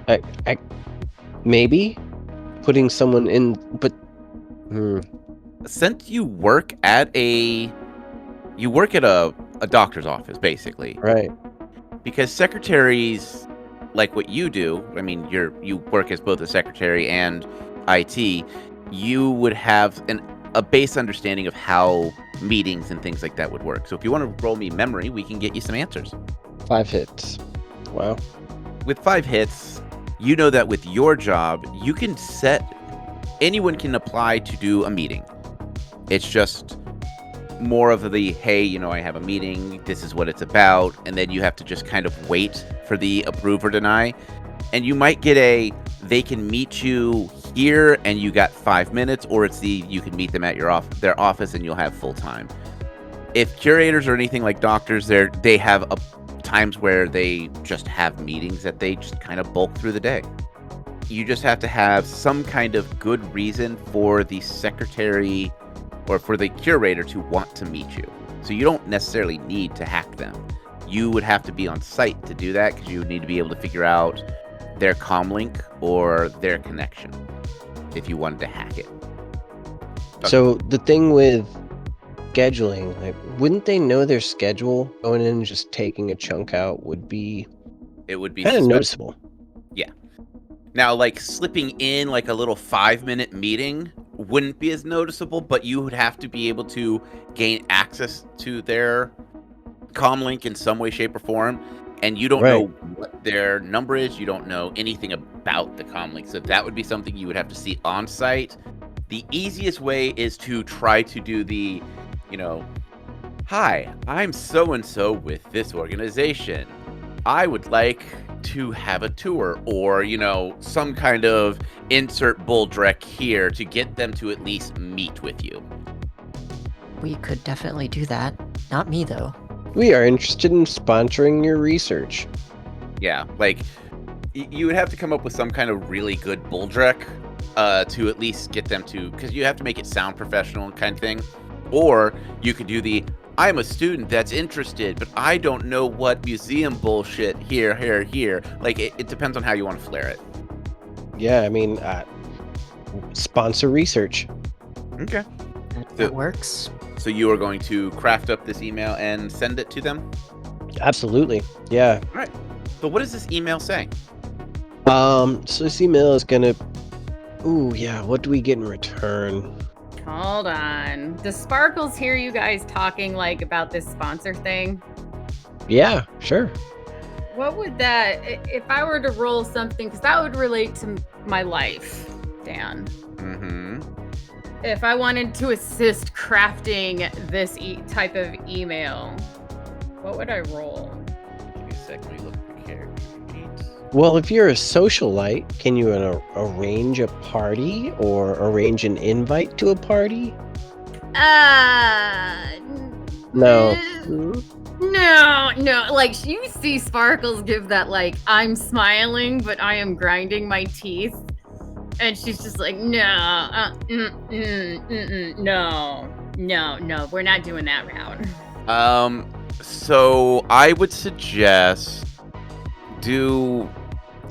I maybe putting someone in, but Since you work at a doctor's office, basically. right. Because secretaries, like what you do, I mean, you work as both a secretary and IT, you would have a base understanding of how meetings and things like that would work. So if you want to roll me memory, we can get you some answers. 5 hits. Wow. With 5 hits, you know that with your job, you can anyone can apply to do a meeting. It's just more of the, hey, I have a meeting, this is what it's about, and then you have to just kind of wait for the approve or deny. And you might get they can meet you here and you got 5 minutes, or it's you can meet them at their office and you'll have full time. If curators or anything like doctors, they have times where they just have meetings that they just kind of bulk through the day. You just have to have some kind of good reason for the secretary or for the curator to want to meet you. So you don't necessarily need to hack them. You would have to be on site to do that, because you would need to be able to figure out their comlink or their connection if you wanted to hack it. So the thing with scheduling, wouldn't they know their schedule? Going in and just taking a chunk out would be kind of noticeable. Yeah. Now, slipping in a little 5-minute meeting wouldn't be as noticeable, but you would have to be able to gain access to their comlink in some way, shape, or form. And you don't know what their number is. You don't know anything about the comlink. So that would be something you would have to see on site. The easiest way is to try to do the, hi, I'm so-and-so with this organization. I would like to have a tour, or, some kind of insert bulldrek here to get them to at least meet with you. We could definitely do that. Not me, though. We are interested in sponsoring your research. Yeah, you would have to come up with some kind of really good bulldrek to at least get them to, because you have to make it sound professional kind of thing. Or you could do the, I'm a student that's interested, but I don't know what museum bullshit here. It depends on how you want to flare it. Yeah, I mean, sponsor research. Okay. That works. So you are going to craft up this email and send it to them? Absolutely. Yeah. All right. So what does this email say? So this email is gonna. Ooh, yeah. What do we get in return? Hold on. Does Sparkles hear you guys talking like about this sponsor thing? Yeah, sure. What would that, if I were to roll something, because that would relate to my life, Dan. Mm-hmm. If I wanted to assist crafting this type of email, what would I roll? Give me a sec. Let me look at the character sheets. Well, if you're a socialite, can you arrange a party or arrange an invite to a party? No. No. Like, you see Sparkles give that, like, I'm smiling, but I am grinding my teeth. And she's just like, no, no, we're not doing that route. So I would suggest do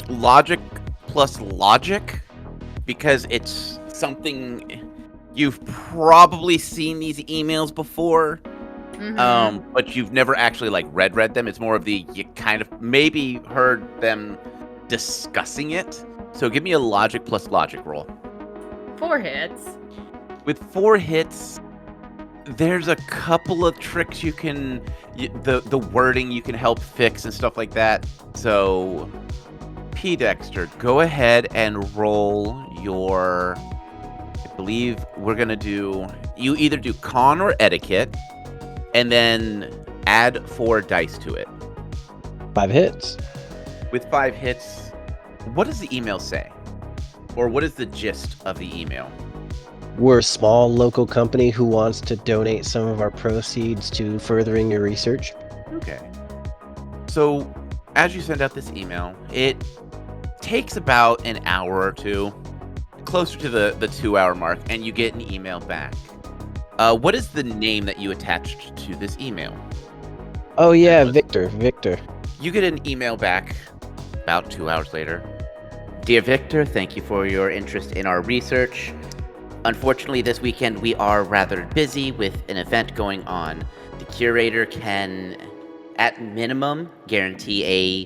logic plus logic, because it's something you've probably seen these emails before. But you've never actually like read them. It's more of you kind of maybe heard them discussing it. So give me a logic plus logic roll. 4 hits. With 4 hits, there's a couple of tricks you can, the wording you can help fix and stuff like that. So P. Dexter, go ahead and roll your, I believe we're going to do, you either do con or etiquette, and then add 4 dice to it. 5 hits. With 5 hits, what does the email say? Or what is the gist of the email? We're a small local company who wants to donate some of our proceeds to furthering your research. Okay. So, as you send out this email, it takes about an hour or two, closer to the 2-hour mark, and you get an email back. What is the name that you attached to this email? Oh yeah, Victor. You get an email back about 2 hours later. Dear Victor, thank you for your interest in our research. Unfortunately, this weekend we are rather busy with an event going on. The curator can, at minimum, guarantee a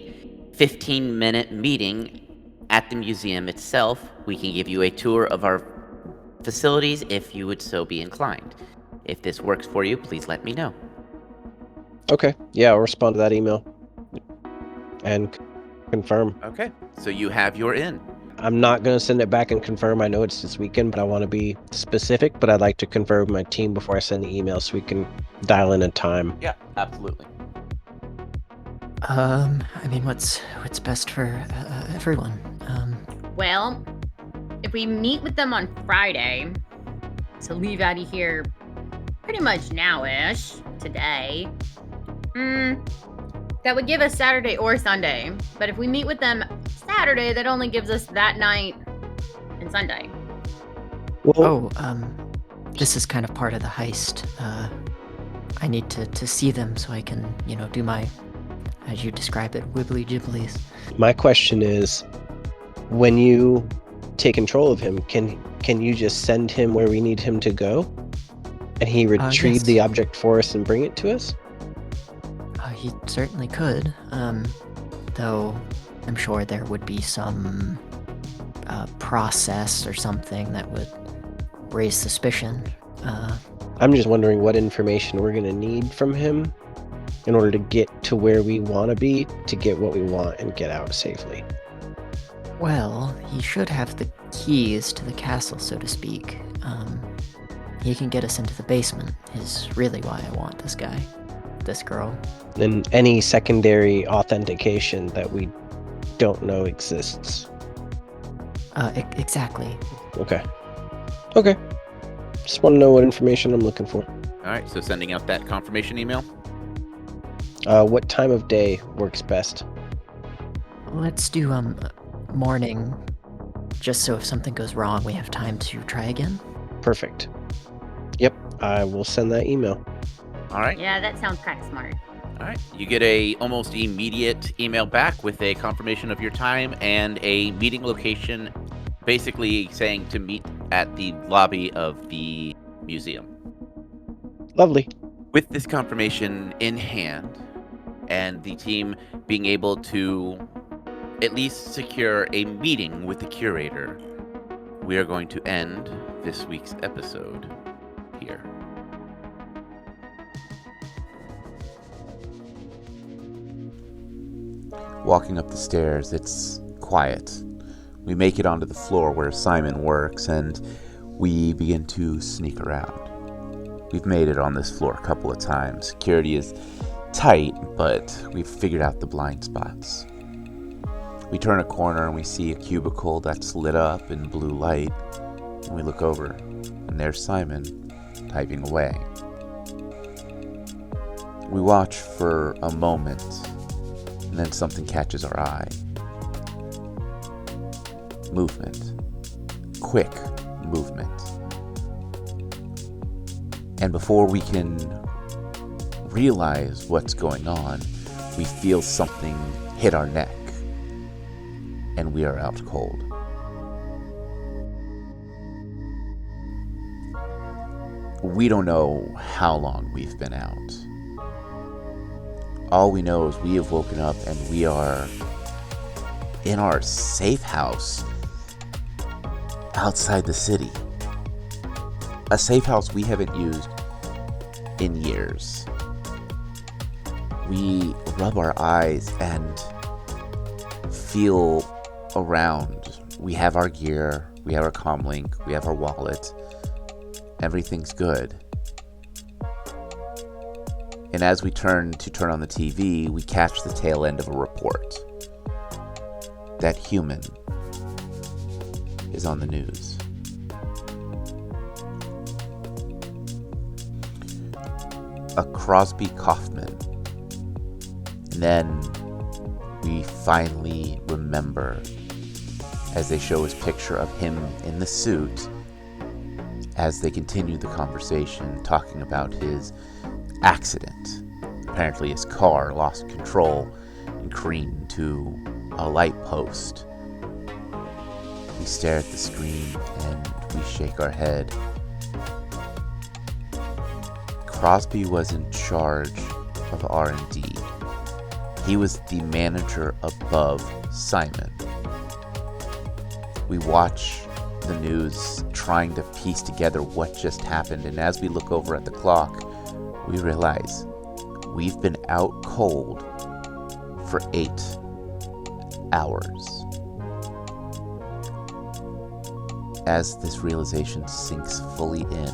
15-minute meeting at the museum itself. We can give you a tour of our facilities if you would so be inclined. If this works for you, please let me know. Okay. Yeah, I'll respond to that email. And confirm. Okay, so you have your in. I'm not going to send it back and confirm. I know it's this weekend, but I want to be specific. But I'd like to confirm with my team before I send the email so we can dial in a time. Yeah, absolutely. I mean, what's best for everyone? Well, if we meet with them on Friday, to leave out of here pretty much now-ish, today, that would give us Saturday or Sunday. But if we meet with them Saturday, that only gives us that night and Sunday. Well, This is kind of part of the heist. I need to see them so I can, do my, as you describe it, wibbly jibblies. my question is, when you take control of him, can you just send him where we need him to go? And he retrieve Yes. the object for us and bring it to us? He certainly could, though I'm sure there would be some process or something that would raise suspicion. I'm just wondering what information we're going to need from him in order to get to where we want to be, to get what we want and get out safely. Well, he should have the keys to the castle, so to speak. He can get us into the basement, is really why I want this guy. This girl. And any secondary authentication that we don't know exists. Exactly. Okay. Just want to know what information I'm looking for. All right, so sending out that confirmation email. What time of day works best? Let's do, morning, just so if something goes wrong, we have time to try again. Perfect. Yep, I will send that email. All right. Yeah, that sounds kind of smart. All right. You get a almost immediate email back with a confirmation of your time and a meeting location basically saying to meet at the lobby of the museum. Lovely. With this confirmation in hand, and the team being able to at least secure a meeting with the curator, we are going to end this week's episode here. Walking up the stairs, it's quiet. We make it onto the floor where Simon works, and we begin to sneak around. We've made it on this floor a couple of times. Security is tight, but we've figured out the blind spots. We turn a corner and we see a cubicle that's lit up in blue light, and we look over, and there's Simon typing away. We watch for a moment, and then something catches our eye. Movement. Quick movement. And before we can realize what's going on, we feel something hit our neck, and we are out cold. We don't know how long we've been out. All we know is we have woken up and we are in our safe house outside the city. A safe house we haven't used in years. We rub our eyes and feel around. We have our gear, we have our comlink, we have our wallet. Everything's good. And as we turn on the TV, we catch the tail end of a report. That human is on the news. A Crosby Kaufman. And then we finally remember as they show his picture of him in the suit as they continue the conversation talking about his accident. Apparently his car lost control and careened into a light post. We stare at the screen and we shake our head. Crosby was in charge of R&D. He was the manager above Simon. We watch the news trying to piece together what just happened, and as we look over at the clock, we realize we've been out cold for 8 hours. As this realization sinks fully in,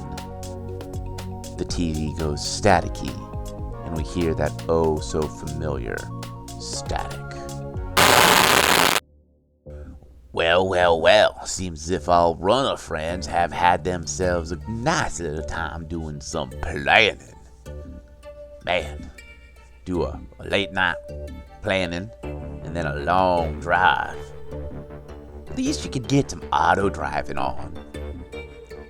the TV goes staticky, and we hear that oh so familiar static. Well, seems as if our runner friends have had themselves a nice little time doing some planning. Man, do a late night planning and then a long drive. At least you could get some auto driving on.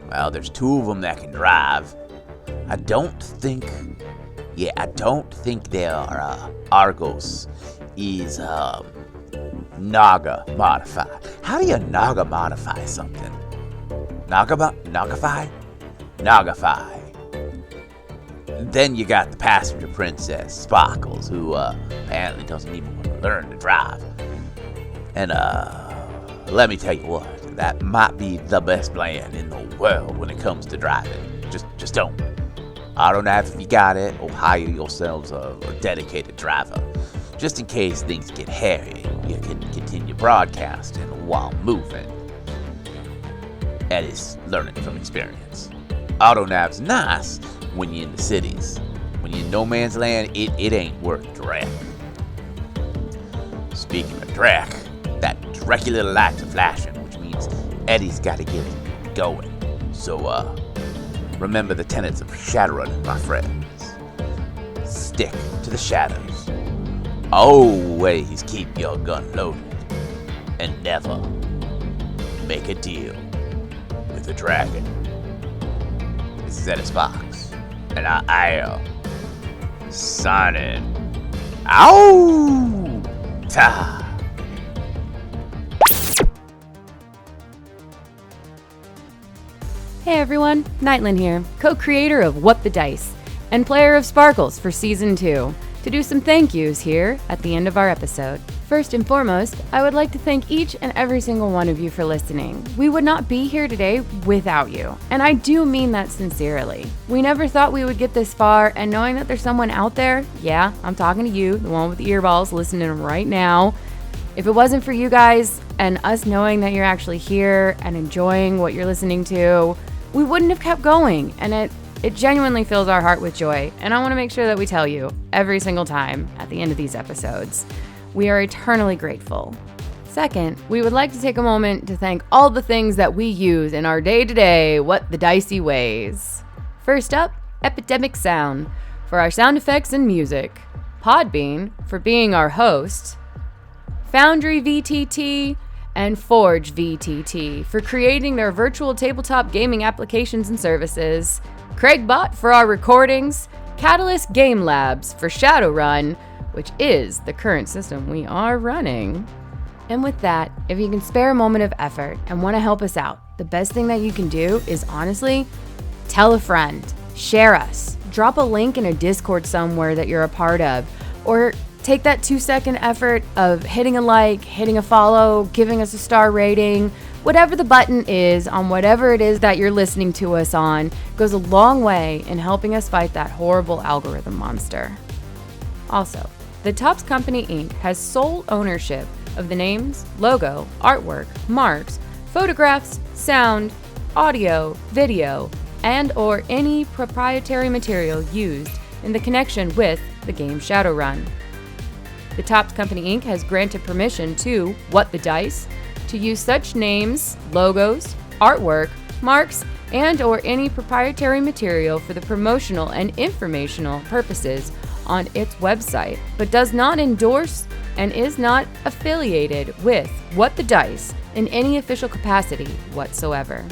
Well, there's 2 of them that can drive. I don't think their Argos is Naga modified. How do you Naga modify something? Nagify? Then you got the passenger princess, Sparkles, who apparently doesn't even want to learn to drive. And let me tell you what, that might be the best plan in the world when it comes to driving. Just don't. Autonav if you got it, or hire yourselves a dedicated driver. Just in case things get hairy, you can continue broadcasting while moving. That is learning from experience. Autonav's nice when you're in the cities. When you're in no man's land, it ain't worth Drac. Speaking of Drac, that Dracky little lights are flashing, which means Eddie's gotta get going. So, remember the tenets of Shadowrun, my friends. Stick to the shadows. Always keep your gun loaded. And never make a deal with a dragon. This is Edis Fox, and I am signing out. Hey everyone, Nightland here, co-creator of What the Dice, and player of Sparkles for Season 2, to do some thank yous here at the end of our episode. First and foremost, I would like to thank each and every single one of you for listening. We would not be here today without you, and I do mean that sincerely. We never thought we would get this far, and knowing that there's someone out there, yeah, I'm talking to you, the one with the earballs listening right now. If it wasn't for you guys and us knowing that you're actually here and enjoying what you're listening to, we wouldn't have kept going, and it genuinely fills our heart with joy, and I want to make sure that we tell you every single time at the end of these episodes. We are eternally grateful. Second, we would like to take a moment to thank all the things that we use in our day-to-day What the Dicey ways. First up, Epidemic Sound for our sound effects and music, Podbean for being our host, Foundry VTT, and Forge VTT for creating their virtual tabletop gaming applications and services, Craigbot for our recordings, Catalyst Game Labs for Shadowrun, which is the current system we are running. And with that, if you can spare a moment of effort and want to help us out, the best thing that you can do is honestly, tell a friend, share us, drop a link in a Discord somewhere that you're a part of, or take that 2-second effort of hitting a like, hitting a follow, giving us a star rating. Whatever the button is on whatever it is that you're listening to us on goes a long way in helping us fight that horrible algorithm monster. Also, the Topps Company Inc. has sole ownership of the names, logo, artwork, marks, photographs, sound, audio, video, and or any proprietary material used in the connection with the game Shadowrun. The Topps Company Inc. has granted permission to What the Dice to use such names, logos, artwork, marks, and or any proprietary material for the promotional and informational purposes on its website, but does not endorse and is not affiliated with What the Dice in any official capacity whatsoever.